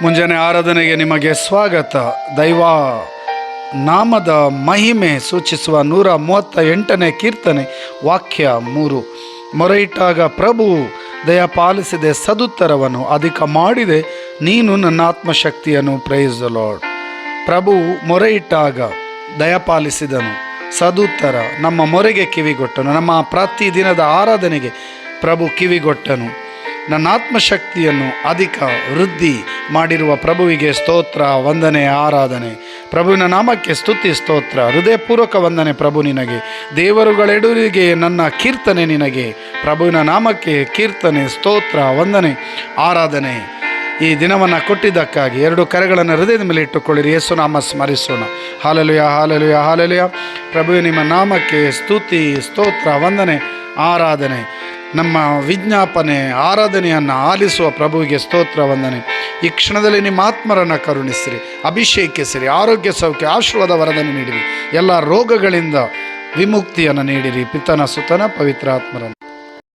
ಮುಂಜಾನೆ ಆರಾಧನೆಗೆ ನಿಮಗೆ ಸ್ವಾಗತ. ದೈವ ನಾಮದ ಮಹಿಮೆ ಸೂಚಿಸುವ 138ನೇ ಕೀರ್ತನೆ ವಾಕ್ಯ 3. ಮೊರೆಯಿಟ್ಟಾಗ ಪ್ರಭು ದಯಪಾಲಿಸಿದೆ, ಸದುತ್ತರವನ್ನು ಅಧಿಕ ಮಾಡಿದೆ, ನೀನು ನನ್ನ ಆತ್ಮಶಕ್ತಿಯನ್ನು. Praise the Lord. ಪ್ರಭು ಮೊರೆಯಿಟ್ಟಾಗ ದಯಪಾಲಿಸಿದನು, ಸದುತ್ತರ ನಮ್ಮ ಮೊರೆಗೆ ಕಿವಿಗೊಟ್ಟನು. ನಮ್ಮ ಪ್ರತಿದಿನದ ಆರಾಧನೆಗೆ ಪ್ರಭು ಕಿವಿಗೊಟ್ಟನು. ನನ್ನ ಆತ್ಮಶಕ್ತಿಯನ್ನು ಅಧಿಕ ವೃದ್ಧಿ ಮಾಡಿರುವ ಪ್ರಭುವಿಗೆ ಸ್ತೋತ್ರ, ವಂದನೆ, ಆರಾಧನೆ. ಪ್ರಭುವಿನ ನಾಮಕ್ಕೆ ಸ್ತುತಿ, ಸ್ತೋತ್ರ, ಹೃದಯಪೂರ್ವಕ ವಂದನೆ ಪ್ರಭು ನಿನಗೆ. ದೇವರುಗಳೆದುರಿಗೆ ನನ್ನ ಕೀರ್ತನೆ ನಿನಗೆ. ಪ್ರಭುವಿನ ನಾಮಕ್ಕೆ ಕೀರ್ತನೆ, ಸ್ತೋತ್ರ, ವಂದನೆ, ಆರಾಧನೆ. ಈ ದಿನವನ್ನು ಕೊಟ್ಟಿದ್ದಕ್ಕಾಗಿ 2 ಕರೆಗಳನ್ನು ಹೃದಯದ ಮೇಲೆ ಇಟ್ಟುಕೊಳ್ಳಿರಿ. ಯೇಸು ನಾಮ ಸ್ಮರಿಸೋಣ. Hallelujah, hallelujah, hallelujah. ಪ್ರಭುವೆ ನಿಮ್ಮ ನಾಮಕ್ಕೆ ಸ್ತುತಿ, ಸ್ತೋತ್ರ, ವಂದನೆ, ಆರಾಧನೆ. ನಮ್ಮ ವಿಜ್ಞಾಪನೆ ಆರಾಧನೆಯನ್ನು ಆಲಿಸುವ ಪ್ರಭುವಿಗೆ ಸ್ತೋತ್ರ, ವಂದನೆ. ಈ ಕ್ಷಣದಲ್ಲಿ ನಿಮ್ಮ ಆತ್ಮರನ್ನು ಕರುಣಿಸಿರಿ, ಅಭಿಷೇಕಿಸಿರಿ, ಆರೋಗ್ಯ, ಸೌಖ್ಯ, ಆಶೀರ್ವಾದ, ವರದನ್ನು ನೀಡಿರಿ. ಎಲ್ಲ ರೋಗಗಳಿಂದ ವಿಮುಕ್ತಿಯನ್ನು ನೀಡಿರಿ. ಪಿತನ, ಸುತನ, ಪವಿತ್ರಾತ್ಮರನ್ನು.